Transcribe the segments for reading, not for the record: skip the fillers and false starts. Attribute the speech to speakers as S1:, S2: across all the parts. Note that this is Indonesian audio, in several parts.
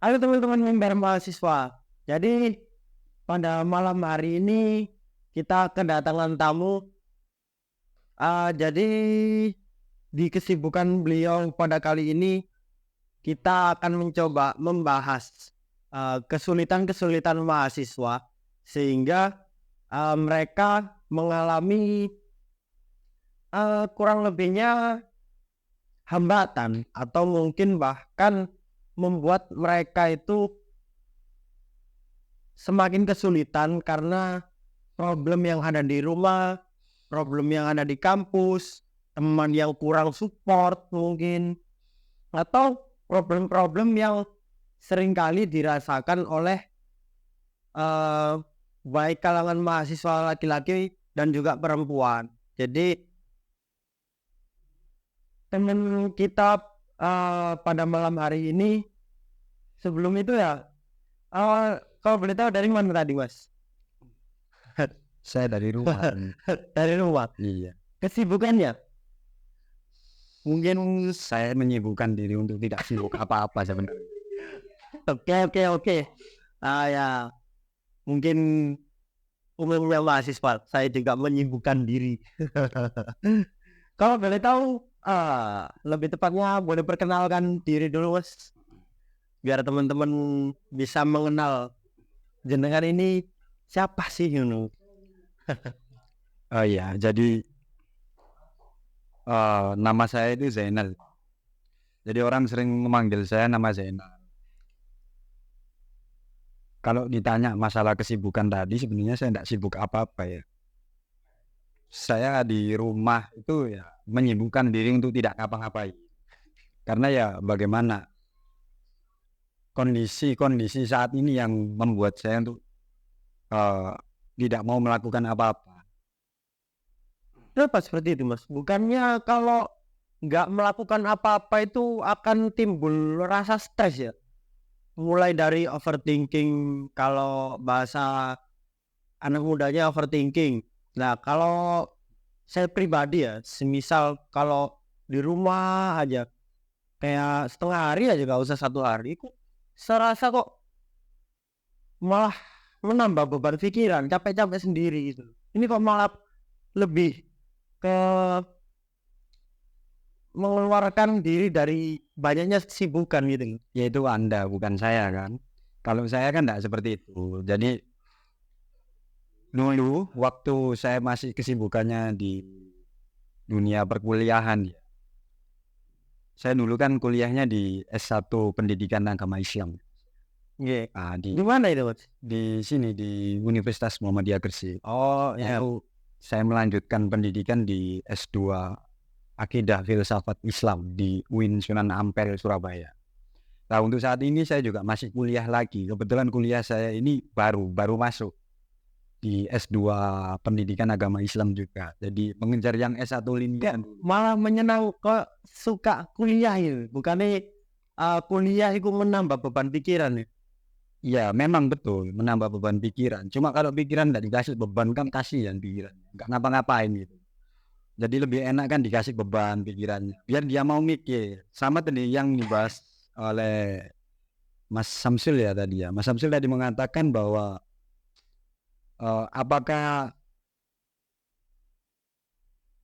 S1: Halo teman-teman member mahasiswa. Jadi pada malam hari ini kita kedatangan tamu. Jadi di kesibukan beliau pada kali ini kita akan mencoba membahas kesulitan-kesulitan mahasiswa sehingga mereka mengalami kurang lebihnya hambatan atau mungkin bahkan membuat mereka itu semakin kesulitan karena problem yang ada di rumah, problem yang ada di kampus, teman yang kurang support mungkin, atau problem-problem yang seringkali dirasakan oleh uh, baik kalangan mahasiswa laki-laki dan juga perempuan. Jadi teman kita pada malam hari ini, sebelum itu ya, kalau boleh tahu dari mana tadi Mas?
S2: Saya dari rumah.
S1: Dari rumah.
S2: Iya.
S1: Kesibukannya?
S2: Mungkin saya menyibukkan diri untuk tidak sibuk apa-apa sebenarnya.
S1: Oke. Ya, mungkin umumnya mahasiswa, saya juga menyibukkan diri. Kalau boleh tahu, lebih tepatnya boleh perkenalkan diri dulu Mas, biar teman-teman bisa mengenal jenengan ini siapa sih Yunu.
S2: Oh iya, jadi nama saya itu Zainal. Jadi orang sering memanggil saya nama Zainal. Kalau ditanya masalah kesibukan tadi, sebenarnya saya tidak sibuk apa-apa ya. Saya di rumah itu ya menyibukkan diri untuk tidak ngapa-ngapain. Karena ya bagaimana kondisi saat ini yang membuat saya untuk tidak mau melakukan apa-apa.
S1: Kenapa seperti itu Mas? Bukannya kalau nggak melakukan apa-apa itu akan timbul rasa stres ya? Mulai dari overthinking, kalau bahasa anak mudanya overthinking. Nah, kalau saya pribadi ya, semisal kalau di rumah aja kayak setengah hari aja, gak usah satu hari, kok serasa kok malah menambah beban pikiran, capek-capek sendiri gitu. Ini kok malah lebih ke mengeluarkan diri dari banyaknya kesibukan gitu.
S2: Yaitu Anda, bukan saya kan. Kalau saya kan tidak seperti itu. Jadi dulu waktu saya masih kesibukannya di dunia perkuliahan ya. Saya dulu kan kuliahnya di S1 Pendidikan Agama Islam.
S1: Iya.
S2: Nah,
S1: Di mana itu Mas?
S2: di sini di Universitas Muhammadiyah Gresik.
S1: Oh ya.
S2: Lalu saya melanjutkan pendidikan di S2 Akidah Filsafat Islam di UIN Sunan Ampel Surabaya. Nah, untuk saat ini saya juga masih kuliah lagi. Kebetulan kuliah saya ini baru masuk di S2 Pendidikan Agama Islam juga. Jadi mengejar yang S1 linear.
S1: Malah menyenang kok suka kuliah itu. Bukannya kuliah itu menambah beban pikiran ya.
S2: Ya memang betul menambah beban pikiran. Cuma kalau pikiran tidak dikasih beban kan kasihan pikiran. Nggak ngapa-ngapain gitu. Jadi lebih enak kan dikasih beban pikirannya. Biar dia mau mikir. Sama tadi yang dibahas oleh Mas Samsul ya tadi ya. Mas Samsul tadi mengatakan bahwa apakah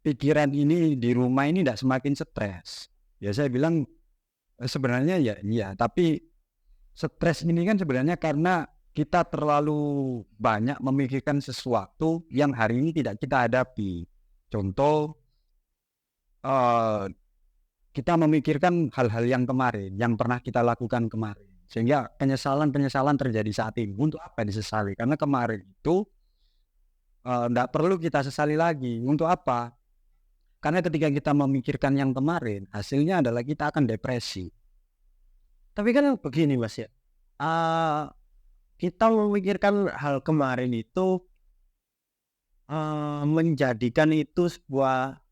S2: pikiran ini di rumah ini tidak semakin stres? Ya saya bilang sebenarnya ya iya. Tapi stres ini kan sebenarnya karena kita terlalu banyak memikirkan sesuatu yang hari ini tidak kita hadapi. Contoh, kita memikirkan hal-hal yang kemarin, yang pernah kita lakukan kemarin. Sehingga penyesalan-penyesalan terjadi saat ini. Untuk apa disesali? Karena kemarin itu tidak perlu kita sesali lagi. Untuk apa? Karena ketika kita memikirkan yang kemarin, hasilnya adalah kita akan depresi.
S1: Tapi kan begini Mas ya. Kita memikirkan hal kemarin itu menjadikan itu sebuah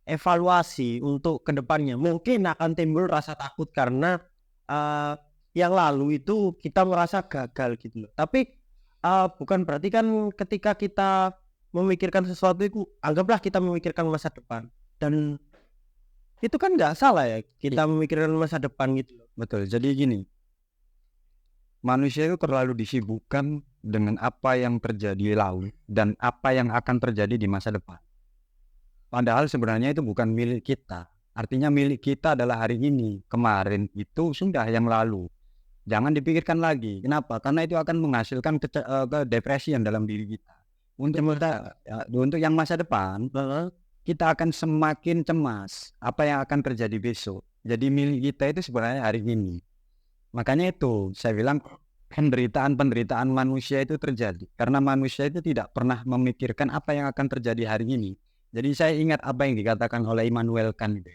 S1: evaluasi untuk kedepannya. Mungkin akan timbul rasa takut karena yang lalu itu kita merasa gagal gitu loh. Tapi bukan berarti kan ketika kita memikirkan sesuatu itu, anggaplah kita memikirkan masa depan, dan itu kan nggak salah ya kita memikirkan masa depan gitu loh.
S2: Betul. Jadi gini, manusia itu terlalu disibukkan dengan apa yang terjadi lalu dan apa yang akan terjadi di masa depan. Padahal sebenarnya itu bukan milik kita. Artinya milik kita adalah hari ini. Kemarin itu sudah yang lalu. Jangan dipikirkan lagi. Kenapa? Karena itu akan menghasilkan kedepresian dalam diri kita. Untuk yang masa depan, kita akan semakin cemas apa yang akan terjadi besok. Jadi milik kita itu sebenarnya hari ini. Makanya itu saya bilang penderitaan manusia itu terjadi karena manusia itu tidak pernah memikirkan apa yang akan terjadi hari ini. Jadi saya ingat apa yang dikatakan oleh Immanuel Kant.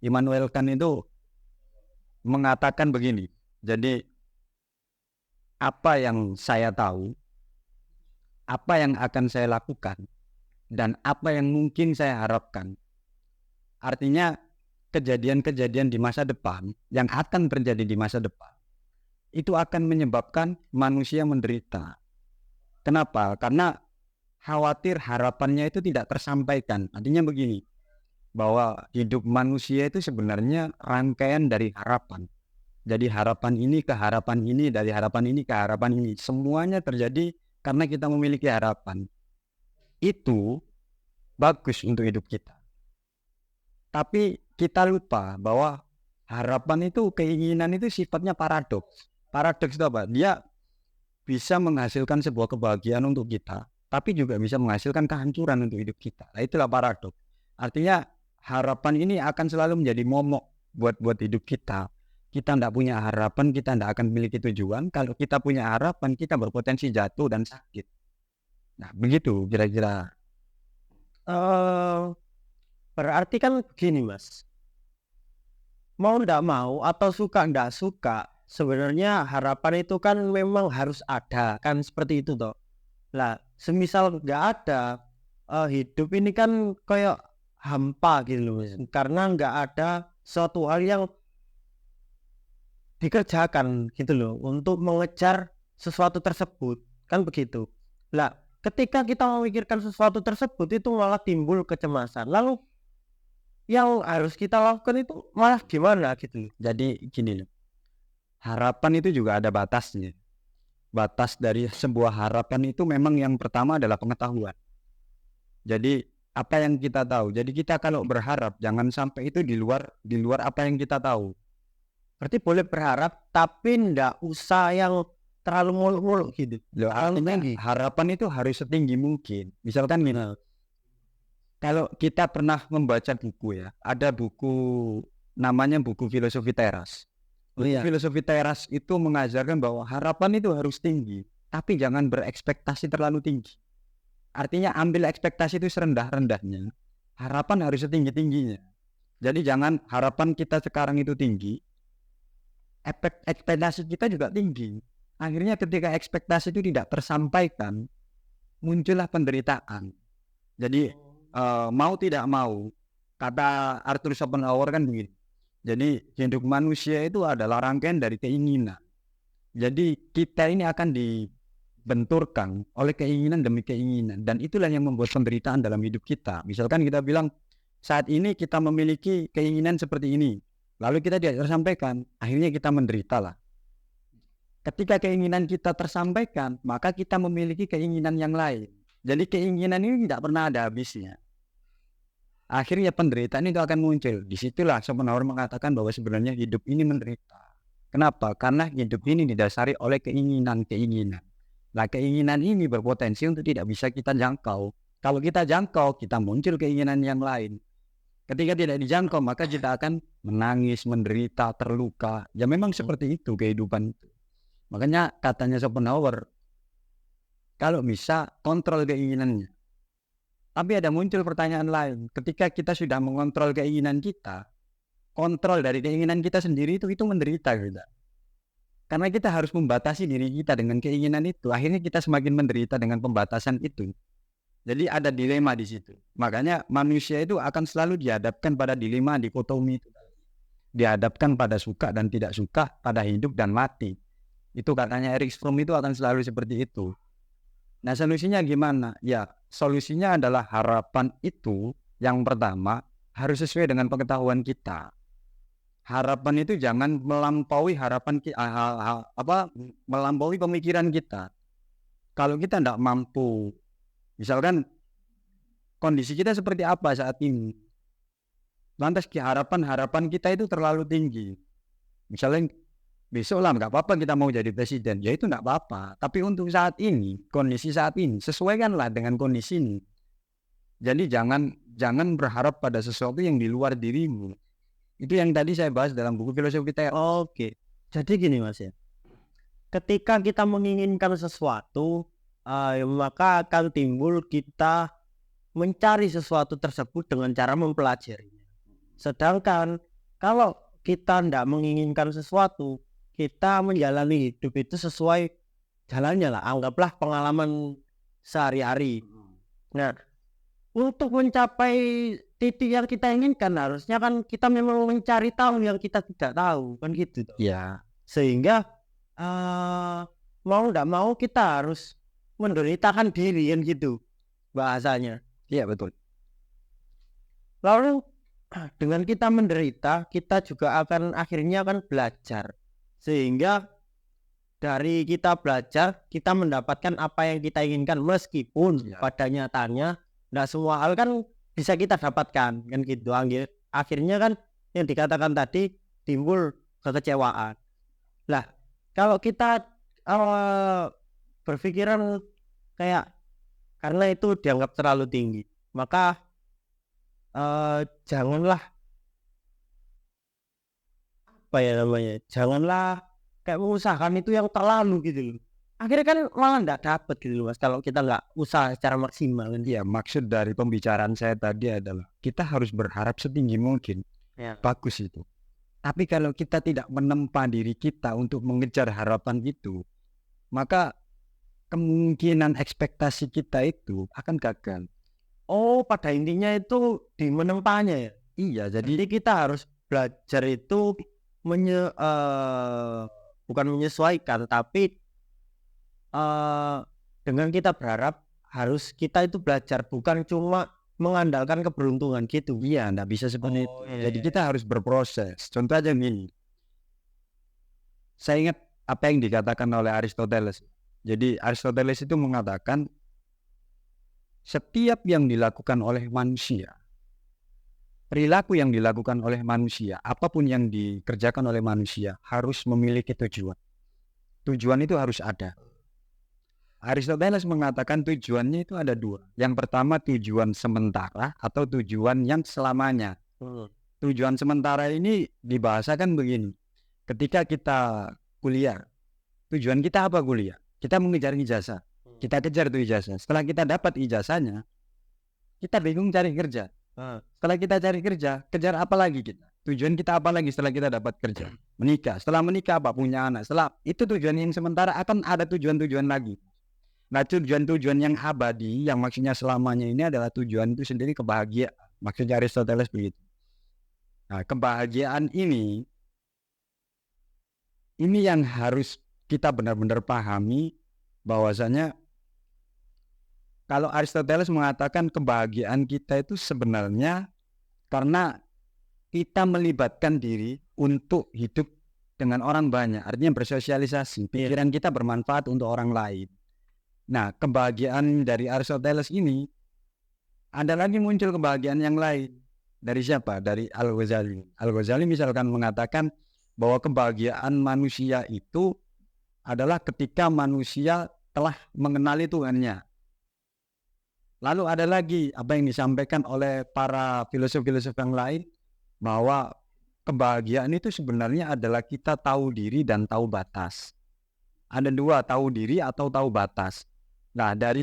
S2: Immanuel Kant itu mengatakan begini. Jadi apa yang saya tahu, apa yang akan saya lakukan, dan apa yang mungkin saya harapkan. Artinya kejadian-kejadian di masa depan yang akan terjadi di masa depan itu akan menyebabkan manusia menderita. Kenapa? Karena khawatir harapannya itu tidak tersampaikan. Artinya begini, bahwa hidup manusia itu sebenarnya rangkaian dari harapan. Jadi harapan ini ke harapan ini, dari harapan ini ke harapan ini. Semuanya terjadi karena kita memiliki harapan. Itu bagus untuk hidup kita. Tapi kita lupa bahwa harapan itu, keinginan itu sifatnya paradoks. Paradoks itu apa? Dia bisa menghasilkan sebuah kebahagiaan untuk kita, tapi juga bisa menghasilkan kehancuran untuk hidup kita. Nah, itulah paradoks. Artinya harapan ini akan selalu menjadi momok buat hidup kita. Kita tidak punya harapan, kita tidak akan memiliki tujuan. Kalau kita punya harapan, kita berpotensi jatuh dan sakit. Nah, begitu kira-kira.
S1: Berarti kan begini Mas, mau ndak mau atau suka ndak suka, sebenarnya harapan itu kan memang harus ada, kan seperti itu toh. Lah, semisal nggak ada, hidup ini kan kayak hampa gitu loh Mas. Karena nggak ada suatu hal yang dikerjakan gitu loh untuk mengejar sesuatu tersebut, kan begitu. Lah, ketika kita memikirkan sesuatu tersebut itu malah timbul kecemasan. Lalu yang harus kita lakukan itu malah gimana gitu loh.
S2: Jadi gini loh, harapan itu juga ada batasnya. Batas dari sebuah harapan itu memang yang pertama adalah pengetahuan. Jadi apa yang kita tahu. Jadi kita kalau berharap jangan sampai itu di luar apa yang kita tahu.
S1: Berarti boleh berharap tapi ndak usah yang terlalu muluk-muluk gitu.
S2: Loh, artinya harapan itu harus setinggi mungkin. Misalkan gini, kalau kita pernah membaca buku ya, ada buku namanya buku Filosofi Teras. Filosofi Teras itu mengajarkan bahwa harapan itu harus tinggi, tapi jangan berekspektasi terlalu tinggi. Artinya ambil ekspektasi itu serendah-rendahnya, harapan harus setinggi-tingginya. Jadi jangan harapan kita sekarang itu tinggi, ekspektasi kita juga tinggi. Akhirnya ketika ekspektasi itu tidak tersampaikan, muncullah penderitaan. Jadi mau tidak mau, kata Arthur Schopenhauer kan begini. Jadi hidup manusia itu adalah rangkaian dari keinginan. Jadi kita ini akan dibenturkan oleh keinginan demi keinginan. Dan itulah yang membuat penderitaan dalam hidup kita. Misalkan kita bilang saat ini kita memiliki keinginan seperti ini, lalu kita tidak tersampaikan, akhirnya kita menderita lah. Ketika keinginan kita tersampaikan, maka kita memiliki keinginan yang lain. Jadi keinginan ini tidak pernah ada habisnya. Akhirnya penderitaan itu akan muncul. Disitulah Schopenhauer mengatakan bahwa sebenarnya hidup ini menderita. Kenapa? Karena hidup ini didasari oleh keinginan-keinginan. Nah, keinginan ini berpotensi untuk tidak bisa kita jangkau. Kalau kita jangkau, kita muncul keinginan yang lain. Ketika tidak dijangkau, maka kita akan menangis, menderita, terluka. Ya memang seperti itu kehidupan itu. Makanya katanya Schopenhauer, kalau bisa kontrol keinginannya. Tapi ada muncul pertanyaan lain. Ketika kita sudah mengontrol keinginan kita, kontrol dari keinginan kita sendiri itu menderita kita. Karena kita harus membatasi diri kita dengan keinginan itu. Akhirnya kita semakin menderita dengan pembatasan itu. Jadi ada dilema di situ. Makanya manusia itu akan selalu dihadapkan pada dilema dikotomi itu. Dihadapkan pada suka dan tidak suka, pada hidup dan mati. Itu katanya Erich Fromm itu akan selalu seperti itu. Nah, solusinya gimana? Ya, solusinya adalah harapan itu yang pertama harus sesuai dengan pengetahuan kita. harapan itu jangan melampaui melampaui pemikiran kita. Kalau kita tidak mampu, misalkan kondisi kita seperti apa saat ini, lantas harapan kita itu terlalu tinggi. Misalnya besok lah nggak apa-apa kita mau jadi presiden, ya itu nggak apa-apa. Tapi untuk saat ini, kondisi saat ini, sesuaikanlah dengan kondisi ini. Jadi jangan berharap pada sesuatu yang di luar dirimu. Itu yang tadi saya bahas dalam buku Filosofi Teras.
S1: Oke. Jadi gini Mas ya. Ketika kita menginginkan sesuatu, maka akan timbul kita mencari sesuatu tersebut dengan cara mempelajarinya. Sedangkan kalau kita tidak menginginkan sesuatu, kita menjalani hidup itu sesuai jalannya lah. Anggaplah pengalaman sehari-hari. Nah, untuk mencapai titik yang kita inginkan harusnya kan kita memang mencari tahu yang kita tidak tahu, kan gitu toh.
S2: Ya,
S1: Sehingga mau tidak mau kita harus menderitakan diri kan gitu bahasanya.
S2: iya betul.
S1: Lalu dengan kita menderita, kita juga akhirnya akan belajar. Sehingga dari kita belajar, kita mendapatkan apa yang kita inginkan, meskipun pada nyatanya tidak semua hal kan bisa kita dapatkan kan gitu. Akhirnya kan yang dikatakan tadi timbul kekecewaan. Lah, kalau kita berpikiran kayak karena itu dianggap terlalu tinggi, maka janganlah janganlah kayak mengusahakan itu yang terlalu gitu loh. Akhirnya kan malah nggak dapet gitu loh Mas, kalau kita nggak usaha secara maksimal kan.
S2: Iya, maksud dari pembicaraan saya tadi adalah kita harus berharap setinggi mungkin.
S1: Ya.
S2: Bagus itu. Tapi kalau kita tidak menempa diri kita untuk mengejar harapan itu, maka kemungkinan ekspektasi kita itu akan gagal.
S1: Oh, pada intinya itu di menempanya ya.
S2: Iya,
S1: Jadi kita harus belajar itu bukan menyesuaikan, tapi dengan kita berharap harus kita itu belajar, bukan cuma mengandalkan keberuntungan gitu.
S2: iya, enggak bisa seperti itu.
S1: Iya,
S2: Jadi
S1: iya.
S2: kita harus berproses. Contoh aja gini. Saya ingat apa yang dikatakan oleh Aristoteles. Jadi Aristoteles itu mengatakan setiap yang dilakukan oleh manusia, perilaku yang dilakukan oleh manusia, apapun yang dikerjakan oleh manusia harus memiliki tujuan. Tujuan itu harus ada. Aristoteles mengatakan tujuannya itu ada dua. Yang pertama tujuan sementara atau tujuan yang selamanya. Tujuan sementara ini dibahasakan begini. Ketika kita kuliah, tujuan kita apa kuliah? Kita mengejar ijazah. Kita kejar tuh ijazah. Setelah kita dapat ijazahnya, kita bingung cari kerja. Setelah kita cari kerja, kejar apa lagi kita? Tujuan kita apa lagi setelah kita dapat kerja? Menikah. Setelah menikah apa? Punya anak. Setelah itu tujuan yang sementara, akan ada tujuan-tujuan lagi. Nah, tujuan-tujuan yang abadi, yang maksudnya selamanya ini adalah tujuan itu sendiri kebahagiaan. Maksudnya Aristoteles begitu. Nah, kebahagiaan ini yang harus kita benar-benar pahami, bahwasanya kalau Aristoteles mengatakan kebahagiaan kita itu sebenarnya karena kita melibatkan diri untuk hidup dengan orang banyak, artinya bersosialisasi. Pikiran kita bermanfaat untuk orang lain. Nah, kebahagiaan dari Aristoteles ini ada lagi muncul kebahagiaan yang lain. Dari siapa? Dari Al-Ghazali. Al-Ghazali misalkan mengatakan bahwa kebahagiaan manusia itu adalah ketika manusia telah mengenali Tuhannya. Lalu ada lagi apa yang disampaikan oleh para filosof-filosof yang lain, bahwa kebahagiaan itu sebenarnya adalah kita tahu diri dan tahu batas. Ada dua, tahu diri atau tahu batas. Nah, dari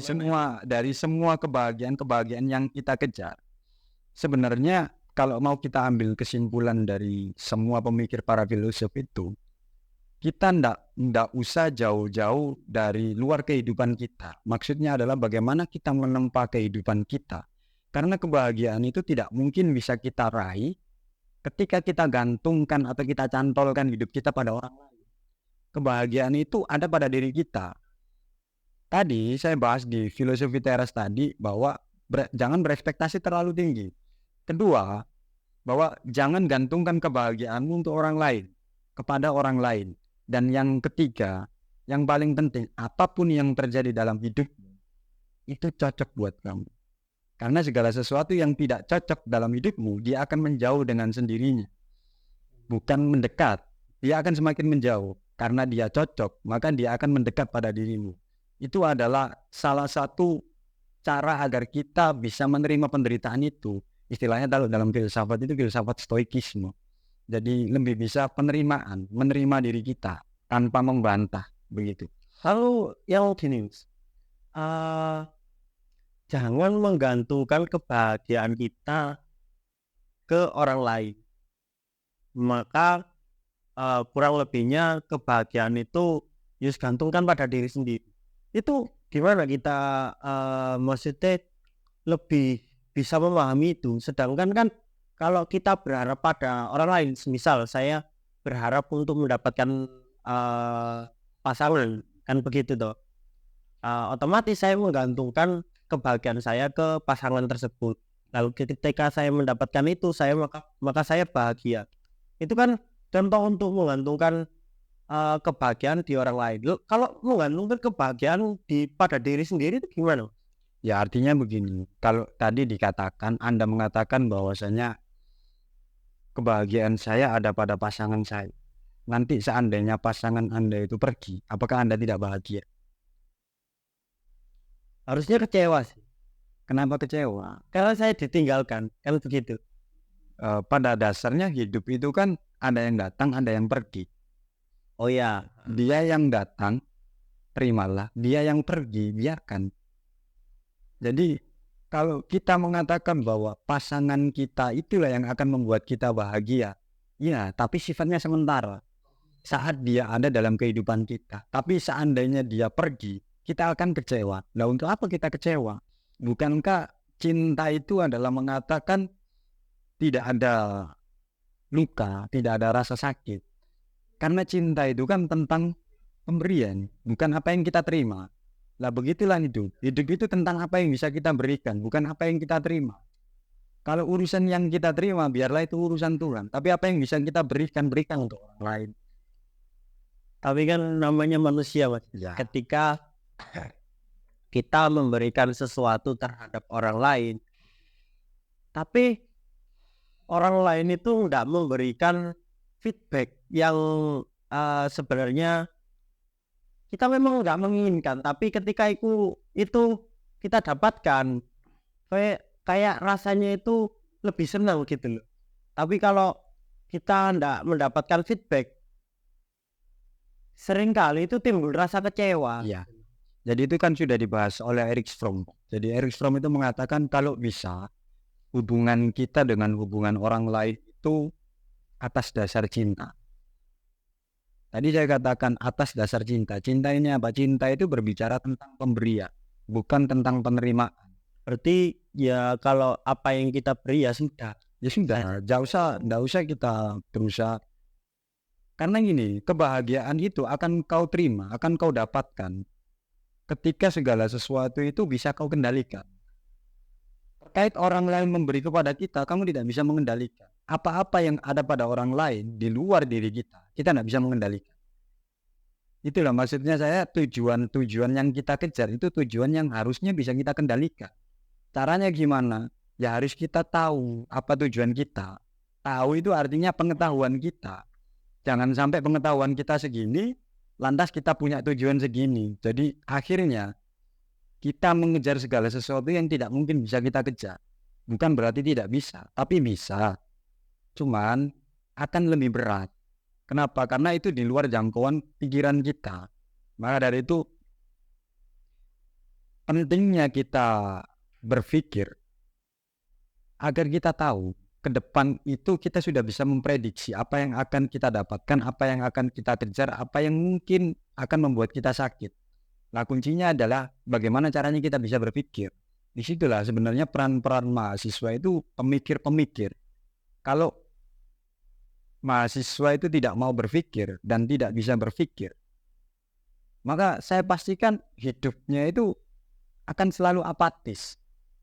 S2: semua kebahagiaan yang kita kejar, sebenarnya kalau mau kita ambil kesimpulan dari semua pemikir para filosof itu, kita ndak usah jauh-jauh dari luar kehidupan kita. Maksudnya adalah bagaimana kita menempa kehidupan kita. Karena kebahagiaan itu tidak mungkin bisa kita raih ketika kita gantungkan atau kita cantolkan hidup kita pada orang lain. Kebahagiaan itu ada pada diri kita. Tadi saya bahas di Filosofi Teras tadi bahwa jangan berekspektasi terlalu tinggi. Kedua, bahwa jangan gantungkan kebahagiaanmu untuk orang lain, kepada orang lain. Dan yang ketiga, yang paling penting, apapun yang terjadi dalam hidupmu itu cocok buat kamu. Karena segala sesuatu yang tidak cocok dalam hidupmu, dia akan menjauh dengan sendirinya. Bukan mendekat, dia akan semakin menjauh. Karena dia cocok, maka dia akan mendekat pada dirimu. Itu adalah salah satu cara agar kita bisa menerima penderitaan itu. Istilahnya kalau dalam filsafat itu filsafat stoikisme. Jadi lebih bisa penerimaan, menerima diri kita tanpa membantah, begitu.
S1: Lalu yang gini, jangan menggantungkan kebahagiaan kita ke orang lain. Maka kurang lebihnya kebahagiaan itu just gantungkan pada diri sendiri. Itu gimana kita maksudnya lebih bisa memahami itu. Sedangkan kan kalau kita berharap pada orang lain, misal saya berharap untuk mendapatkan pasangan, kan begitu toh. Otomatis saya menggantungkan kebahagiaan saya ke pasangan tersebut. Lalu ketika saya mendapatkan itu, maka saya bahagia. Itu kan contoh untuk menggantungkan kebahagiaan di orang lain. Loh, kalau menggantungkan kebahagiaan pada diri sendiri itu gimana?
S2: Ya artinya begini, kalau tadi dikatakan, Anda mengatakan bahwasanya kebahagiaan saya ada pada pasangan saya. Nanti seandainya pasangan Anda itu pergi, apakah Anda tidak bahagia?
S1: Harusnya kecewa sih.
S2: Kenapa kecewa?
S1: Karena saya ditinggalkan, kan begitu.
S2: Pada dasarnya hidup itu kan ada yang datang, ada yang pergi.
S1: Oh ya,
S2: Dia yang datang, terimalah. Dia yang pergi, biarkan. Jadi kalau kita mengatakan bahwa pasangan kita itulah yang akan membuat kita bahagia, ya, tapi sifatnya sementara. Saat dia ada dalam kehidupan kita. Tapi seandainya dia pergi, kita akan kecewa. Nah, untuk apa kita kecewa? Bukankah cinta itu adalah mengatakan tidak ada luka, tidak ada rasa sakit? Karena cinta itu kan tentang pemberian, bukan apa yang kita terima. Lah begitulah hidup. Hidup itu tentang apa yang bisa kita berikan, bukan apa yang kita terima. Kalau urusan yang kita terima, biarlah itu urusan Tuhan. Tapi apa yang bisa kita berikan untuk orang lain.
S1: tapi kan namanya manusia, Mas.
S2: Ya.
S1: Ketika kita memberikan sesuatu terhadap orang lain, tapi orang lain itu tidak memberikan feedback yang sebenarnya kita memang nggak menginginkan, tapi ketika itu kita dapatkan, kayak rasanya itu lebih senang gitu loh. Tapi kalau kita tidak mendapatkan feedback, seringkali itu timbul rasa kecewa.
S2: Ya. Jadi itu kan sudah dibahas oleh Erich Fromm. Jadi Erich Fromm itu mengatakan kalau bisa hubungan kita dengan hubungan orang lain itu atas dasar cinta. Tadi saya katakan atas dasar cinta. Cinta ini apa? Cinta itu berbicara tentang pemberian, bukan tentang penerimaan.
S1: Berarti ya kalau apa yang kita beri ya sudah.
S2: Ya sudah, nggak usah kita berusaha. Karena gini, kebahagiaan itu akan kau terima, akan kau dapatkan ketika segala sesuatu itu bisa kau kendalikan. Terkait orang lain memberi kepada kita, kamu tidak bisa mengendalikan. Apa-apa yang ada pada orang lain di luar diri kita tidak bisa mengendalikan. Itulah maksudnya saya, tujuan yang kita kejar itu tujuan yang harusnya bisa kita kendalikan. Caranya gimana? Ya harus kita tahu apa tujuan kita. Tahu itu artinya pengetahuan kita. Jangan sampai pengetahuan kita segini, lantas kita punya tujuan segini. Jadi akhirnya kita mengejar segala sesuatu yang tidak mungkin bisa kita kejar. Bukan berarti tidak bisa, tapi bisa. Cuman akan lebih berat. Kenapa? Karena itu di luar jangkauan pikiran kita. Maka dari itu pentingnya kita berpikir agar kita tahu ke depan itu kita sudah bisa memprediksi apa yang akan kita dapatkan, apa yang akan kita kejar, apa yang mungkin akan membuat kita sakit. Nah, kuncinya adalah bagaimana caranya kita bisa berpikir. Disitulah sebenarnya peran-peran mahasiswa itu pemikir-pemikir. Kalau mahasiswa itu tidak mau berpikir dan tidak bisa berpikir, maka saya pastikan hidupnya itu akan selalu apatis.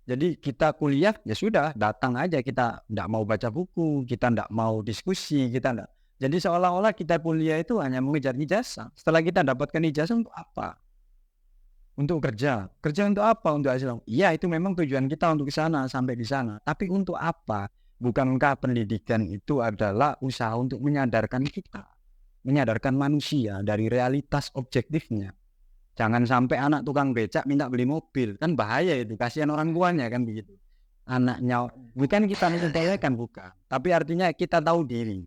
S2: Jadi kita kuliah ya sudah, datang aja, kita nggak mau baca buku, kita nggak mau diskusi, kita nggak. Jadi seolah-olah kita kuliah itu hanya mengejar ijazah. Setelah kita dapatkan ijazah untuk apa? Untuk kerja. Kerja untuk apa? Untuk hasil. Iya, itu memang tujuan kita untuk ke sana, sampai di sana. Tapi untuk apa? Bukankah pendidikan itu adalah usaha untuk menyadarkan kita, menyadarkan manusia dari realitas objektifnya. Jangan sampai anak tukang becak minta beli mobil, kan bahaya itu, kasihan orang tuanya kan begitu. Anaknya, bukan kita menyesuaikan, bukan. Tapi artinya kita tahu diri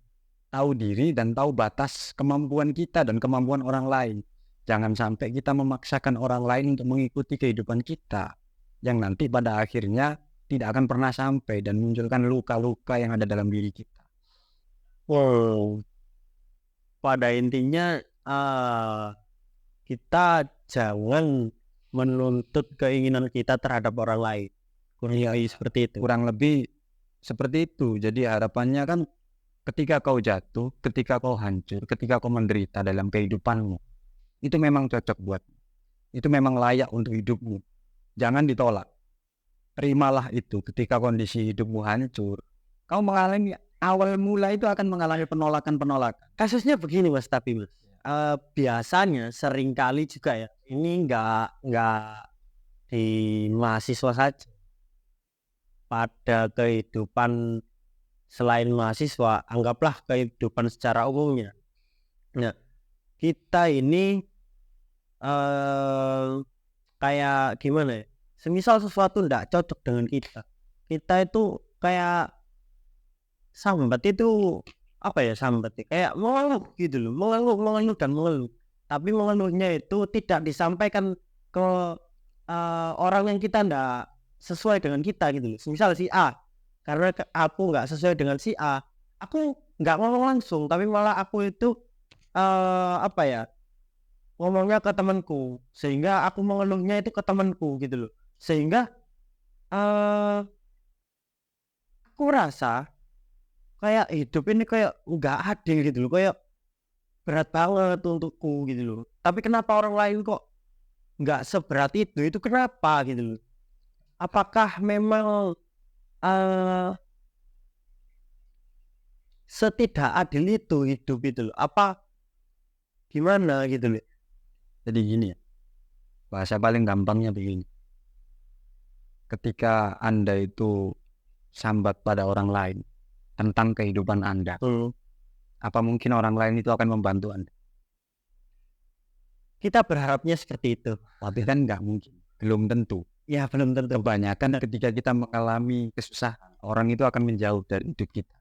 S2: dan tahu batas kemampuan kita dan kemampuan orang lain. Jangan sampai kita memaksakan orang lain untuk mengikuti kehidupan kita, yang nanti pada akhirnya tidak akan pernah sampai dan munculkan luka-luka yang ada dalam diri kita.
S1: Wow. Pada intinya kita jangan menuntut keinginan kita terhadap orang lain. Kurang lebih seperti itu.
S2: Kurang lebih seperti itu. Jadi harapannya kan ketika kau jatuh, ketika kau hancur, ketika kau menderita dalam kehidupanmu, itu memang cocok buatmu. Itu memang layak untuk hidupmu. Jangan ditolak. Terimalah itu ketika kondisi hidupmu hancur. Kau mengalami, awal mula itu akan mengalami penolakan-penolakan.
S1: Kasusnya begini Mas, tapi Mas, biasanya seringkali juga ya, ini nggak di mahasiswa saja, pada kehidupan selain mahasiswa, anggaplah kehidupan secara umumnya. Nah, kita ini kayak gimana ya, semisal sesuatu nggak cocok dengan kita itu kayak sambat itu, apa ya, sambat kayak mengeluh gitu loh, mengeluh dan mengeluh. Tapi mengeluhnya itu tidak disampaikan ke orang yang kita ndak sesuai dengan kita gitu loh. Misal si A, karena aku nggak sesuai dengan si A, aku nggak ngomong langsung, tapi malah aku itu apa ya, ngomongnya ke temanku, sehingga aku mengeluhnya itu ke temanku gitu loh. Sehingga aku rasa kayak hidup ini kayak nggak adil gitu loh, kayak berat banget untukku gitu loh. Tapi kenapa orang lain kok nggak seberat itu kenapa gitu loh? Apakah memang setidak adil itu hidup itu loh? Apa gimana gitu loh?
S2: Jadi gini ya, bahasa paling gampangnya begini. Ketika Anda itu sambat pada orang lain tentang kehidupan Anda, apa mungkin orang lain itu akan membantu Anda?
S1: Kita berharapnya seperti itu,
S2: tapi kan nggak mungkin, belum tentu.
S1: Ya belum tentu.
S2: Kebanyakan ketika kita mengalami kesusahan, orang itu akan menjauh dari hidup kita.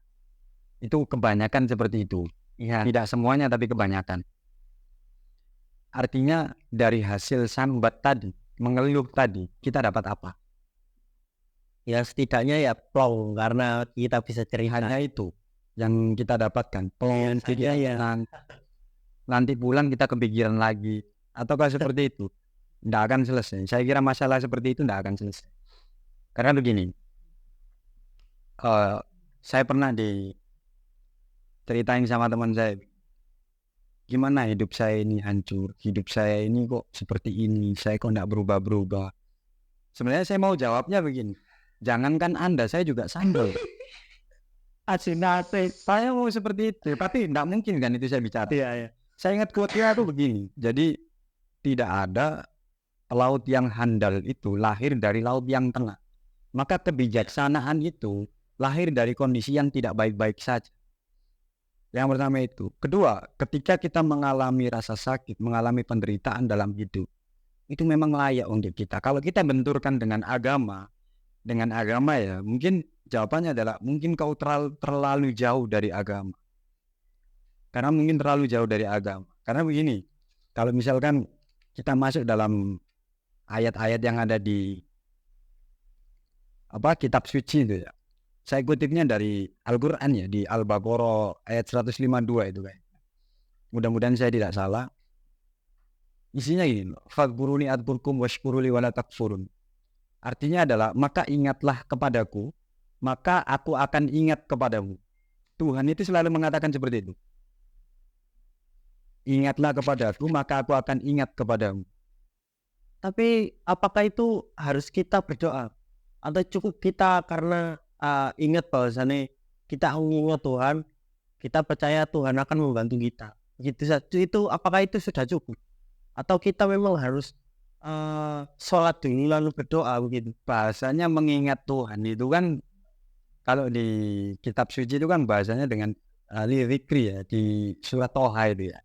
S2: Itu kebanyakan seperti itu.
S1: Ya.
S2: Tidak semuanya, tapi kebanyakan. Artinya dari hasil sambat tadi, mengeluh tadi, kita dapat apa?
S1: Ya setidaknya ya plong, karena kita bisa cerita.
S2: Hanya itu yang kita dapatkan. Plong,
S1: ya.
S2: Nanti pulang kita kepikiran lagi. Ataukah seperti itu? Tidak akan selesai. Saya kira masalah seperti itu tidak akan selesai. Karena begini, saya pernah diceritain sama teman saya, gimana hidup saya ini hancur, hidup saya ini kok seperti ini, saya kok tidak berubah-berubah. Sebenarnya saya mau jawabnya begini, jangankan Anda, saya juga sandal. Saya mau seperti itu, tapi tidak mungkin kan itu saya bicara.
S1: Ya.
S2: Saya ingat quote-nya itu begini, jadi tidak ada laut yang handal itu lahir dari laut yang tengah. Maka kebijaksanaan itu lahir dari kondisi yang tidak baik-baik saja. Yang pertama itu. Kedua, ketika kita mengalami rasa sakit, mengalami penderitaan dalam hidup, itu memang layak untuk kita. Kalau kita benturkan dengan agama ya, mungkin jawabannya adalah mungkin kau terlalu jauh dari agama. Karena mungkin terlalu jauh dari agama. Karena begini, kalau misalkan kita masuk dalam ayat-ayat yang ada di kitab suci itu ya. Saya kutipnya dari Al-Quran ya, di Al-Baqarah ayat 152 itu kayak. Mudah-mudahan saya tidak salah. Isinya gini, fadhkuruni adkurkum washkuruli wala takfurun. Artinya adalah, maka ingatlah kepadaku, maka aku akan ingat kepadamu. Tuhan itu selalu mengatakan seperti itu. Ingatlah kepadaku, maka aku akan ingat kepadamu.
S1: Tapi apakah itu harus kita berdoa? Atau cukup kita karena ingat bahwasannya kita mengingat Tuhan, kita percaya Tuhan akan membantu kita. Gitu saja. Itu apakah itu sudah cukup? Atau kita memang harus sholat dulu lalu berdoa begitu?
S2: Bahasanya mengingat Tuhan itu kan kalau di kitab suci itu kan bahasanya dengan lirikri ya, di surat Toha itu ya.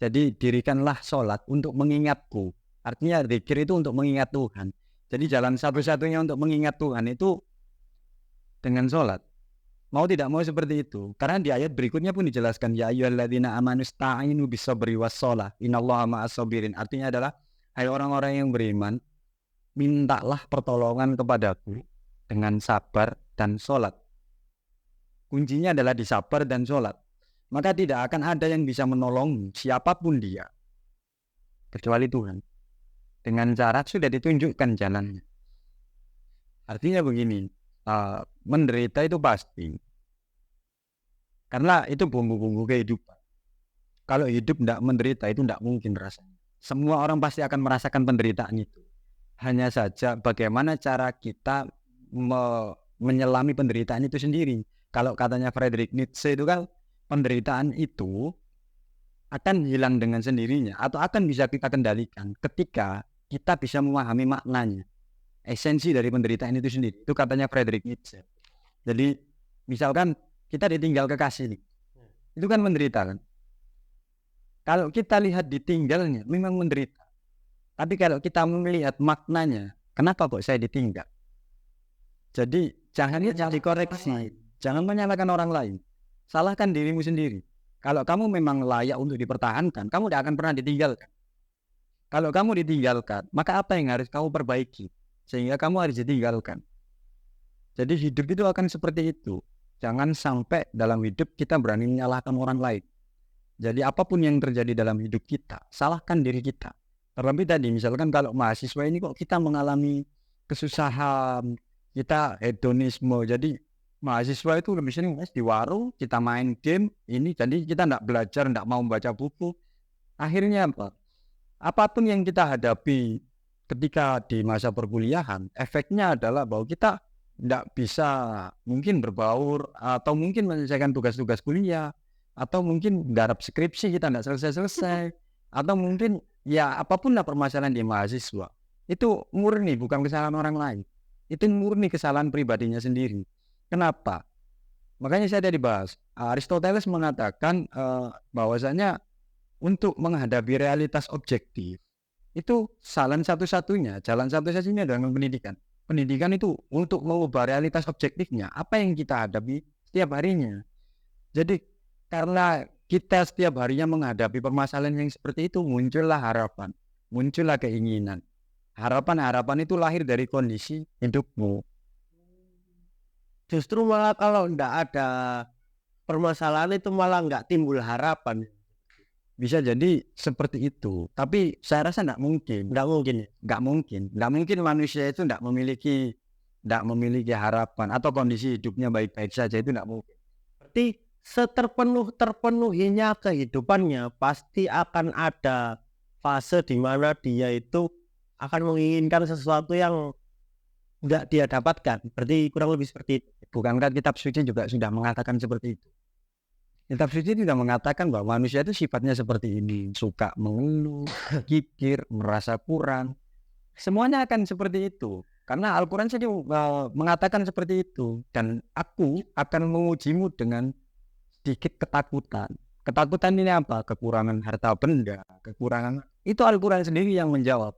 S2: Jadi dirikanlah sholat untuk mengingatku. Artinya zikir itu untuk mengingat Tuhan. Jadi jalan satu-satunya untuk mengingat Tuhan itu dengan sholat. Mau tidak mau seperti itu. Karena di ayat berikutnya pun dijelaskan, ya ayyuhalladzina amanu sta'inu bis-sabri was-shalah innallaha ma'as-sabirin. Artinya adalah, hai orang-orang yang beriman, mintalah pertolongan kepadaku dengan sabar dan sholat. Kuncinya adalah di sabar dan sholat. Maka tidak akan ada yang bisa menolongmu, siapapun dia, kecuali Tuhan. Dengan cara sudah ditunjukkan jalannya. Artinya begini, menderita itu pasti. Karena itu bumbu-bumbu kehidupan. Kalau hidup tidak menderita itu tidak mungkin rasanya. Semua orang pasti akan merasakan penderitaan itu. Hanya saja bagaimana cara kita menyelami penderitaan itu sendiri. Kalau katanya Friedrich Nietzsche itu kan, penderitaan itu akan hilang dengan sendirinya atau akan bisa kita kendalikan ketika kita bisa memahami maknanya, esensi dari penderitaan itu sendiri. Itu katanya Friedrich Nietzsche. Jadi misalkan kita ditinggal kekasih nih, itu kan menderita kan. Kalau kita lihat ditinggalnya memang menderita, tapi kalau kita melihat maknanya, kenapa kok saya ditinggal? Jadi jangan dikoreksi, jangan menyalahkan orang lain, salahkan dirimu sendiri. Kalau kamu memang layak untuk dipertahankan, kamu tidak akan pernah ditinggalkan. Kalau kamu ditinggalkan, maka apa yang harus kamu perbaiki sehingga kamu harus ditinggalkan? Jadi hidup itu akan seperti itu. Jangan sampai dalam hidup kita berani menyalahkan orang lain. Jadi apapun yang terjadi dalam hidup kita, salahkan diri kita. Terlebih tadi misalkan kalau mahasiswa ini kok kita mengalami kesusahan, kita hedonisme. Jadi mahasiswa itu lebih sering di warung, kita main game, ini jadi kita tidak belajar, tidak mau membaca buku. Akhirnya apa? Apapun yang kita hadapi ketika di masa perkuliahan, efeknya adalah bahwa kita tidak bisa mungkin berbaur, atau mungkin menyelesaikan tugas-tugas kuliah, atau mungkin garap skripsi kita tidak selesai-selesai, atau mungkin ya apapun lah permasalahan di mahasiswa. Itu murni bukan kesalahan orang lain. Itu murni kesalahan pribadinya sendiri. Kenapa? Makanya saya tadi bahas, Aristoteles mengatakan bahwasanya untuk menghadapi realitas objektif itu jalan satu-satunya adalah pendidikan. Pendidikan itu untuk mengubah realitas objektifnya, apa yang kita hadapi setiap harinya. Jadi karena kita setiap harinya menghadapi permasalahan yang seperti itu, muncullah harapan, muncullah keinginan. Harapan-harapan itu lahir dari kondisi hidupmu.
S1: Justru malah kalau tidak ada permasalahan itu malah nggak timbul harapan.
S2: Bisa jadi seperti itu, tapi saya rasa tidak mungkin. Nggak mungkin manusia itu tidak memiliki harapan atau kondisi hidupnya baik-baik saja, itu tidak mungkin.
S1: Berarti terpenuhinya kehidupannya pasti akan ada fase di mana dia itu akan menginginkan sesuatu yang tidak dia dapatkan. Berarti kurang lebih seperti itu.
S2: Bukankah kitab suci juga sudah mengatakan seperti itu? Kitab suci tidak mengatakan bahwa manusia itu sifatnya seperti ini, suka mengeluh, kikir, merasa kurang. Semuanya akan seperti itu. Karena Al-Quran saja mengatakan seperti itu. Dan aku akan mengujimu dengan sedikit ketakutan. Ketakutan ini apa? Kekurangan harta benda, kekurangan. Itu Al-Quran sendiri yang menjawab.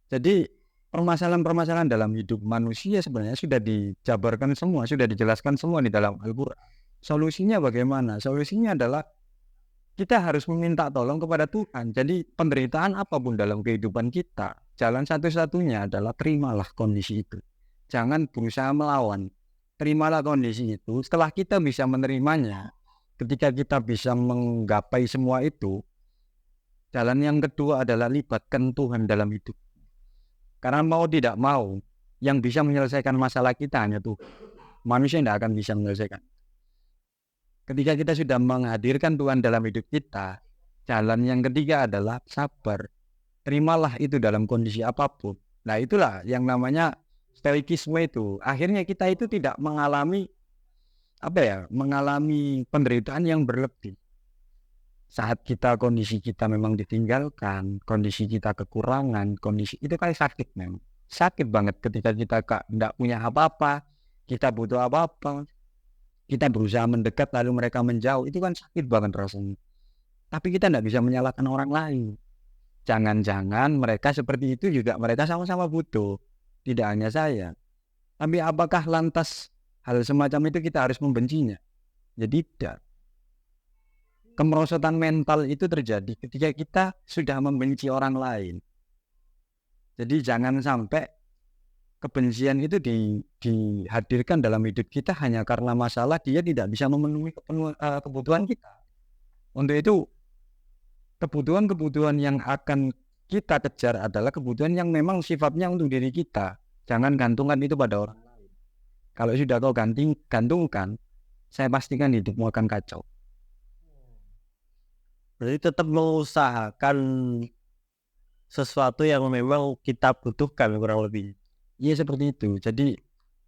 S2: Jadi permasalahan-permasalahan dalam hidup manusia sebenarnya sudah dijabarkan semua, sudah dijelaskan semua di dalam Al-Quran. Solusinya bagaimana? Solusinya adalah kita harus meminta tolong kepada Tuhan. Jadi penderitaan apapun dalam kehidupan kita, jalan satu-satunya adalah terimalah kondisi itu. Jangan berusaha melawan. Terimalah kondisi itu. Setelah kita bisa menerimanya, ketika kita bisa menggapai semua itu, jalan yang kedua adalah libatkan Tuhan dalam hidup. Karena mau tidak mau, yang bisa menyelesaikan masalah kita hanya Tuhan. Manusia tidak akan bisa menyelesaikan. Ketika kita sudah menghadirkan Tuhan dalam hidup kita, jalan yang ketiga adalah sabar. Terimalah itu dalam kondisi apapun. Nah itulah yang namanya stoikisme itu, akhirnya kita itu tidak mengalami mengalami penderitaan yang berlebih. Saat kondisi kita memang ditinggalkan, kondisi kita kekurangan, kondisi itu kan sakit memang. Sakit banget ketika kita tidak punya apa-apa, kita butuh apa-apa, kita berusaha mendekat lalu mereka menjauh, itu kan sakit banget rasanya. Tapi kita tidak bisa menyalahkan orang lain. Jangan-jangan mereka seperti itu juga mereka sama-sama butuh. Tidak hanya saya. Tapi apakah lantas hal semacam itu kita harus membencinya? Jadi tidak. Kemerosotan mental itu terjadi ketika kita sudah membenci orang lain. Jadi jangan sampai kebencian itu dihadirkan dalam hidup kita hanya karena masalah dia tidak bisa memenuhi kebutuhan kita. Untuk itu, kebutuhan-kebutuhan yang akan kita kejar adalah kebutuhan yang memang sifatnya untuk diri kita. Jangan gantungkan itu pada orang lain. Kalau sudah kau gantungkan, saya pastikan hidupmu akan kacau.
S1: Berarti tetap mengusahakan sesuatu yang memang kita butuhkan kurang lebih.
S2: Iya seperti itu. Jadi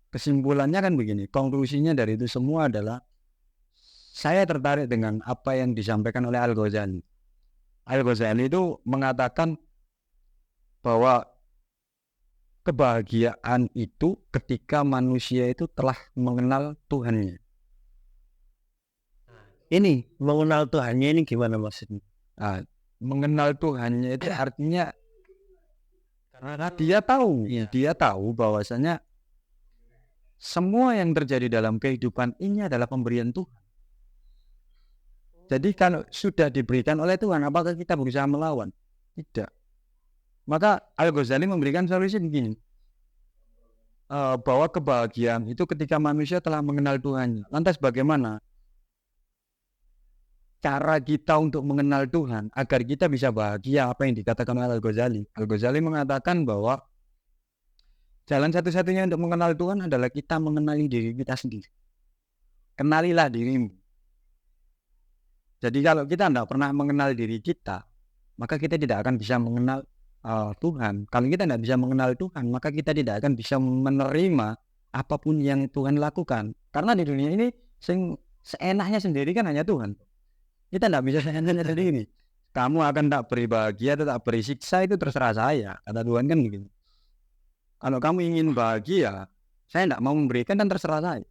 S2: kesimpulannya kan begini, konklusinya dari itu semua adalah saya tertarik dengan apa yang disampaikan oleh Al-Ghazali. Al-Ghazali itu mengatakan bahwa kebahagiaan itu ketika manusia itu telah mengenal Tuhannya.
S1: Ini mengenal Tuhannya ini gimana maksudnya?
S2: Nah, mengenal Tuhannya itu artinya
S1: Karena
S2: dia tahu bahwasanya semua yang terjadi dalam kehidupan ini adalah pemberian Tuhan. Jadi kalau sudah diberikan oleh Tuhan, apakah kita berusaha melawan? Tidak. Maka Al-Ghazali memberikan solusi begini, bahwa kebahagiaan itu ketika manusia telah mengenal Tuhannya. Lantas bagaimana cara kita untuk mengenal Tuhan agar kita bisa bahagia? Apa yang dikatakan oleh Al-Ghazali? Al-Ghazali mengatakan bahwa jalan satu-satunya untuk mengenal Tuhan adalah kita mengenali diri kita sendiri. Kenalilah dirimu. Jadi kalau kita tidak pernah mengenal diri kita, maka kita tidak akan bisa mengenal Tuhan. Kalau kita tidak bisa mengenal Tuhan, maka kita tidak akan bisa menerima apapun yang Tuhan lakukan. Karena di dunia ini seenaknya sendiri kan hanya Tuhan. Kita tidak bisa seenaknya sendiri. Kamu akan tak beri bahagia atau tak beri siksa itu terserah saya. Kata Tuhan kan begitu. Kalau kamu ingin bahagia, saya tidak mau memberikan dan terserah saya.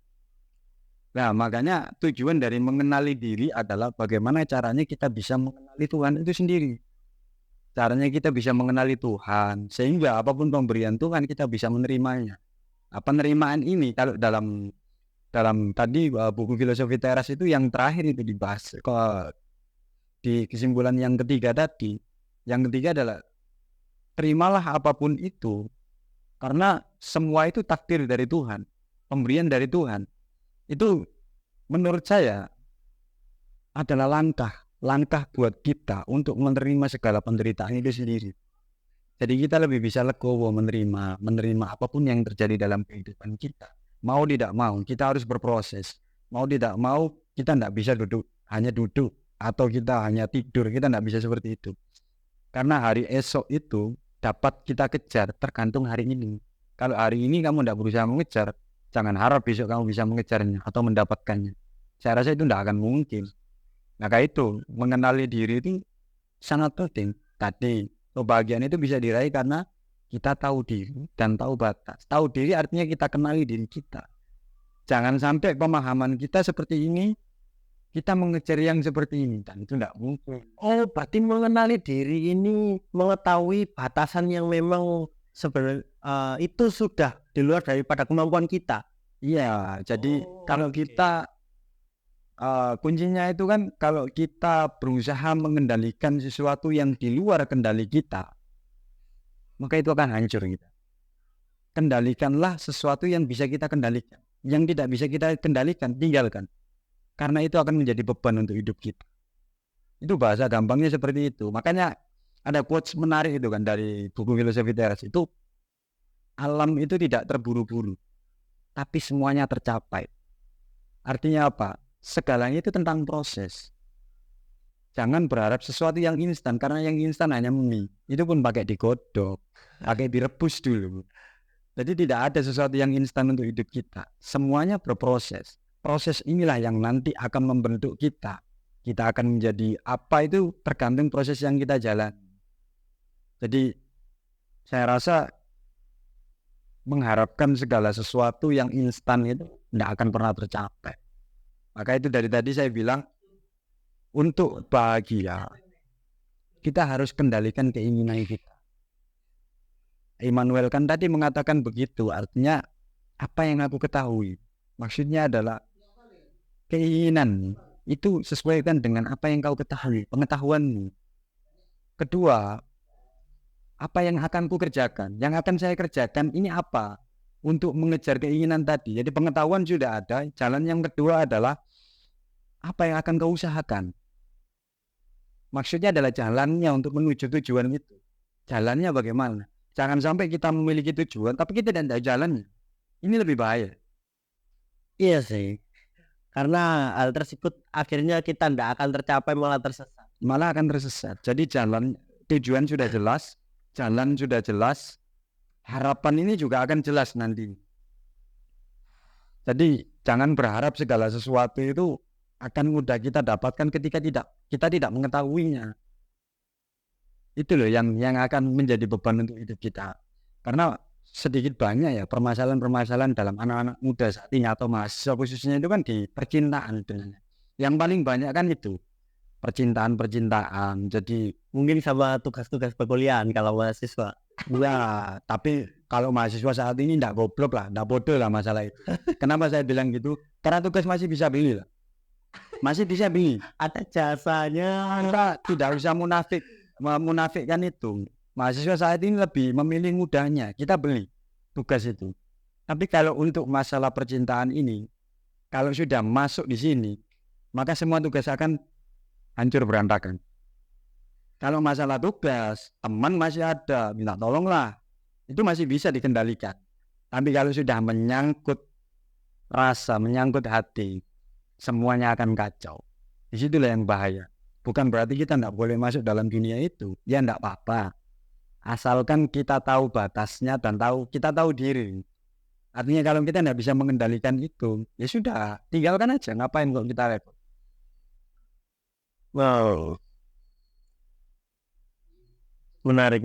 S2: Nah makanya tujuan dari mengenali diri adalah bagaimana caranya kita bisa mengenali Tuhan itu sendiri. Caranya kita bisa mengenali Tuhan sehingga apapun pemberian Tuhan kita bisa menerimanya. Penerimaan ini kalau dalam tadi buku Filosofi Teras itu yang terakhir itu dibahas di kesimpulan yang ketiga tadi. Yang ketiga adalah terimalah apapun itu karena semua itu takdir dari Tuhan, pemberian dari Tuhan. Itu menurut saya adalah langkah buat kita untuk menerima segala penderitaan itu sendiri. Jadi kita lebih bisa legowo menerima apapun yang terjadi dalam kehidupan kita. Mau tidak mau kita harus berproses. Mau tidak mau kita tidak bisa hanya duduk atau kita hanya tidur. Kita tidak bisa seperti itu. Karena hari esok itu dapat kita kejar tergantung hari ini. Kalau hari ini kamu tidak berusaha mengejar, jangan harap besok kamu bisa mengejarnya atau mendapatkannya. Saya rasa itu tidak akan mungkin. Maka itu mengenali diri itu sangat penting. Tadi kebahagiaan itu bisa diraih karena kita tahu diri dan tahu batas. Tahu diri artinya kita kenali diri kita. Jangan sampai pemahaman kita seperti ini, kita mengejar yang seperti ini, dan itu tidak mungkin.
S1: Oh, berarti mengenali diri ini mengetahui batasan yang memang sebenarnya itu sudah di luar daripada kemampuan kita.
S2: Iya, jadi kalau kita kuncinya itu kan kalau kita berusaha mengendalikan sesuatu yang di luar kendali kita, maka itu akan hancur kita. Kendalikanlah sesuatu yang bisa kita kendalikan. Yang tidak bisa kita kendalikan, tinggalkan. Karena itu akan menjadi beban untuk hidup kita. Itu bahasa gampangnya seperti itu. Makanya ada quotes menarik itu kan dari buku Filosofi Teras itu, alam itu tidak terburu-buru, tapi semuanya tercapai. Artinya apa? Segalanya itu tentang proses. Jangan berharap sesuatu yang instan, karena yang instan hanya mie. Itu pun pakai digodok, pakai direbus dulu. Jadi tidak ada sesuatu yang instan untuk hidup kita. Semuanya berproses. Proses inilah yang nanti akan membentuk kita. Kita akan menjadi apa itu tergantung proses yang kita jalan. Jadi saya rasa mengharapkan segala sesuatu yang instan itu tidak akan pernah tercapai. Maka itu dari tadi saya bilang, untuk bahagia kita harus kendalikan keinginan kita. Immanuel kan tadi mengatakan begitu, artinya apa yang aku ketahui. Maksudnya adalah keinginan itu sesuaikan dengan apa yang kau ketahui, pengetahuanmu. Kedua, apa yang akan ku kerjakan? Yang akan saya kerjakan ini apa? Untuk mengejar keinginan tadi. Jadi pengetahuan sudah ada. Jalan yang kedua adalah apa yang akan kau usahakan. Maksudnya adalah jalannya untuk menuju tujuan itu. Jalannya bagaimana? Jangan sampai kita memiliki tujuan tapi kita tidak tahu jalannya. Ini lebih bahaya.
S1: Iya sih. Karena hal tersebut akhirnya kita tidak akan tercapai, malah tersesat.
S2: Malah akan tersesat. Jadi tujuan sudah jelas, jalan sudah jelas, harapan ini juga akan jelas nanti. Jadi jangan berharap segala sesuatu itu akan mudah kita dapatkan ketika kita tidak mengetahuinya. Itu loh yang akan menjadi beban untuk hidup kita. Karena sedikit banyak ya permasalahan-permasalahan dalam anak-anak muda saat ini atau mahasiswa khususnya itu kan di percintaan. Yang paling banyak kan itu percintaan. Jadi
S1: Mungkin sama tugas-tugas perkuliahan kalau mahasiswa.
S2: ya, tapi kalau mahasiswa saat ini tidak goblok lah, tidak bodoh lah masalah itu. Kenapa saya bilang gitu? Karena tugas masih bisa beli lah. Masih bisa beli.
S1: Ada jasanya.
S2: Kita tidak usah memunafikkan itu. Mahasiswa saat ini lebih memilih mudahnya. Kita beli tugas itu. Tapi kalau untuk masalah percintaan ini, kalau sudah masuk di sini, maka semua tugas akan hancur berantakan. Kalau masalah tugas, teman masih ada, minta tolonglah. Itu masih bisa dikendalikan. Tapi kalau sudah menyangkut rasa, menyangkut hati, semuanya akan kacau. Disitulah yang bahaya. Bukan berarti kita tidak boleh masuk dalam dunia itu. Ya tidak apa-apa. Asalkan kita tahu batasnya dan kita tahu diri. Artinya kalau kita tidak bisa mengendalikan itu, ya sudah, tinggalkan aja. Ngapain kok kita repot?
S1: Wow. Menarik.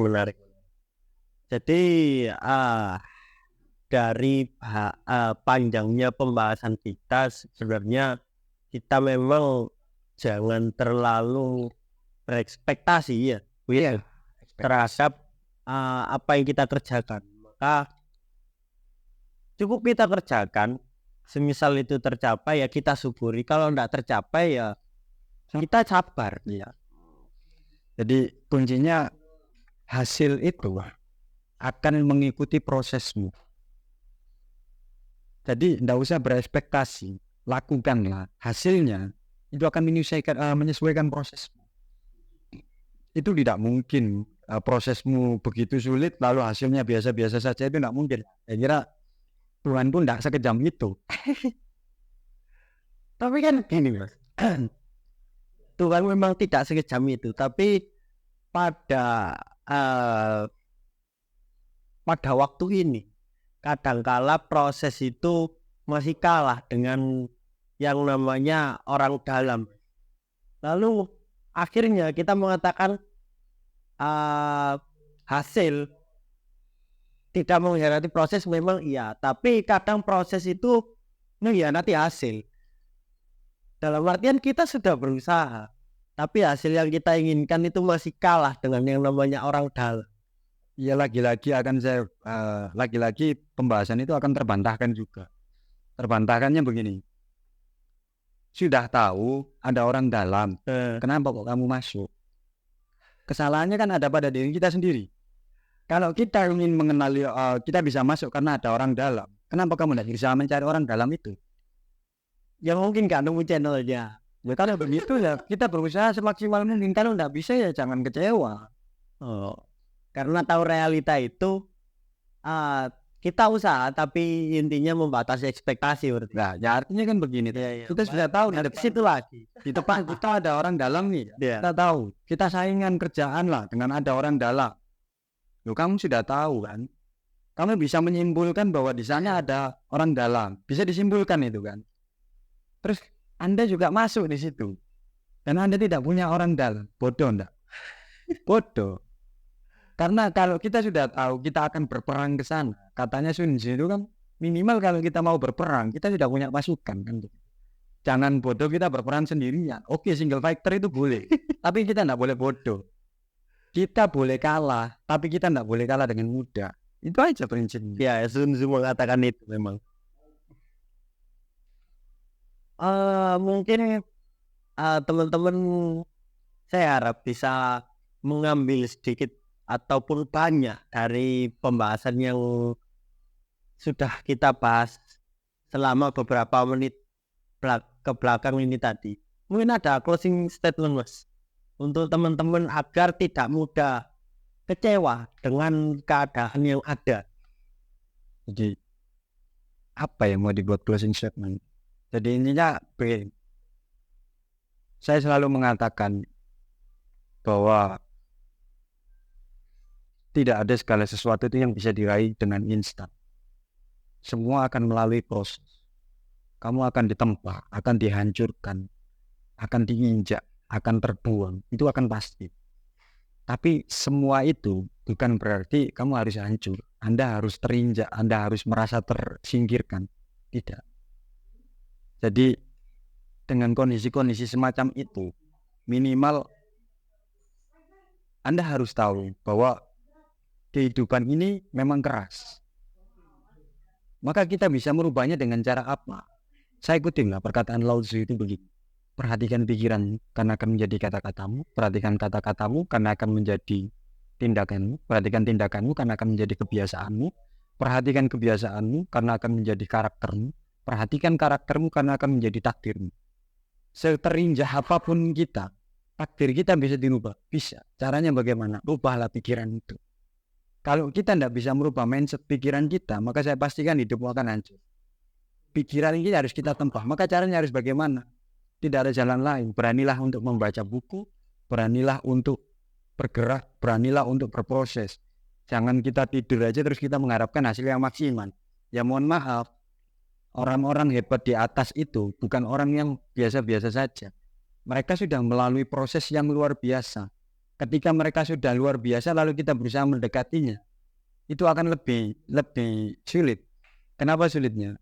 S1: Jadi dari panjangnya pembahasan kita, sebenarnya kita memang jangan terlalu berekspektasi ya, terhadap apa yang kita kerjakan. Maka cukup kita kerjakan, semisal itu tercapai ya kita syukuri, kalau tidak tercapai ya kita sabar ya.
S2: Jadi kuncinya hasil itu akan mengikuti prosesmu. Jadi tidak usah berekspektasi, lakukanlah. Hasilnya itu akan menyesuaikan prosesmu. Itu tidak mungkin prosesmu begitu sulit lalu hasilnya biasa-biasa saja, itu tidak mungkin. Saya kira Tuhan pun tidak sekejam itu.
S1: Tapi kan gini Mas, Tuhan memang tidak sekejam itu, tapi pada waktu ini kadangkala proses itu masih kalah dengan yang namanya orang dalam. Lalu akhirnya kita mengatakan hasil tidak mengkhianati proses, memang iya, tapi kadang proses itu mengkhianati hasil. Dalam artian kita sudah berusaha, tapi hasil yang kita inginkan itu masih kalah dengan yang namanya orang dalam.
S2: Ya lagi-lagi pembahasan itu akan terbantahkan juga. Terbantahkannya begini. Sudah tahu ada orang dalam, kenapa kok kamu masuk? Kesalahannya kan ada pada diri kita sendiri. Kalau kita ingin mengenali, kita bisa masuk karena ada orang dalam. Kenapa kamu tidak bisa mencari orang dalam itu?
S1: Ya mungkin gak nemu channelnya.
S2: Ya kalau begitu ya kita berusaha semaksimal mungkin. Kalau tidak bisa ya jangan kecewa.
S1: Karena tahu realita itu, kita usaha tapi intinya membatasi ekspektasi berarti.
S2: Nah, ya artinya kan begini.
S1: Ya.
S2: Kita sudah tahu di
S1: situ lagi.
S2: Di depan kita ada orang dalam nih.
S1: Ya.
S2: Kita tahu. Kita saingan kerjaan lah dengan ada orang dalam. Loh, kamu sudah tahu kan? kamu bisa menyimpulkan bahwa di sana ada orang dalam, bisa disimpulkan itu kan. Terus Anda juga masuk di situ, dan Anda tidak punya orang dalam, bodoh enggak? Bodoh. Karena kalau kita sudah tahu kita akan berperang ke sana, katanya Sun Tzu itu kan minimal kalau kita mau berperang kita sudah punya pasukan kan. Jangan bodoh kita berperang sendirian. Oke, single fighter itu boleh, tapi kita tidak boleh bodoh. Kita boleh kalah, tapi kita tidak boleh kalah dengan mudah. Itu aja prinsipnya.
S1: Ya, Sun Tzu mengatakan itu memang. Mungkin teman-teman saya harap bisa mengambil sedikit ataupun banyak dari pembahasan yang sudah kita bahas selama beberapa menit ke belakang ini tadi. Mungkin ada closing statement, Mas, untuk teman-teman agar tidak mudah kecewa dengan keadaan yang ada.
S2: Jadi apa yang mau dibuat closing statement? Jadi intinya saya selalu mengatakan bahwa tidak ada segala sesuatu itu yang bisa diraih dengan instan. Semua akan melalui proses. Kamu akan ditempa, akan dihancurkan, akan diinjak, akan terbuang. Itu akan pasti. Tapi semua itu bukan berarti kamu harus hancur. Anda harus terinjak, Anda harus merasa tersingkirkan. Tidak. Jadi dengan kondisi-kondisi semacam itu, minimal Anda harus tahu bahwa kehidupan ini memang keras. Maka kita bisa merubahnya dengan cara apa? Saya ikutin lah perkataan Lao Tzu itu begini. Perhatikan pikiran karena akan menjadi kata-katamu. Perhatikan kata-katamu karena akan menjadi tindakanmu. Perhatikan tindakanmu karena akan menjadi kebiasaanmu. Perhatikan kebiasaanmu karena akan menjadi karaktermu. Perhatikan karaktermu karena akan menjadi takdirmu. Seterinjak apapun kita, takdir kita bisa dirubah. Bisa. Caranya bagaimana? Rubahlah pikiran itu. Kalau kita tidak bisa merubah mindset pikiran kita, maka saya pastikan hidupmu akan hancur. Pikiran ini harus kita tempah. Maka caranya harus bagaimana? Tidak ada jalan lain. Beranilah untuk membaca buku, beranilah untuk bergerak, beranilah untuk berproses. Jangan kita tidur aja terus kita mengharapkan hasil yang maksimal. Ya mohon maaf, orang-orang hebat di atas itu bukan orang yang biasa-biasa saja. Mereka sudah melalui proses yang luar biasa. Ketika mereka sudah luar biasa lalu kita berusaha mendekatinya, itu akan lebih sulit. Kenapa sulitnya?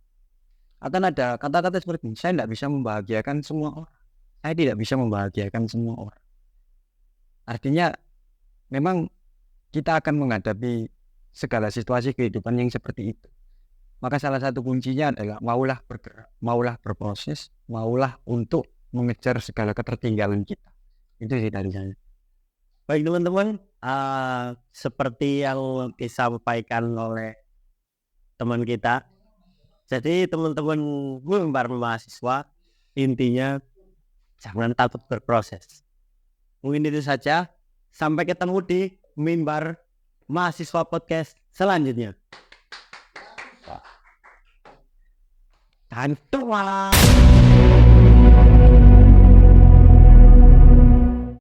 S2: Akan ada kata-kata seperti ini, saya tidak bisa membahagiakan semua orang. Saya tidak bisa membahagiakan semua orang. Artinya memang kita akan menghadapi segala situasi kehidupan yang seperti itu. Maka salah satu kuncinya adalah maulah bergerak, maulah berproses, maulah untuk mengejar segala ketertinggalan kita. Itu sih dari saya.
S1: Baik teman-teman, seperti yang disampaikan oleh teman kita. Jadi teman-teman mimbar mahasiswa, intinya jangan takut berproses. Mungkin itu saja. Sampai ketemu di mimbar mahasiswa podcast selanjutnya. Tantuan.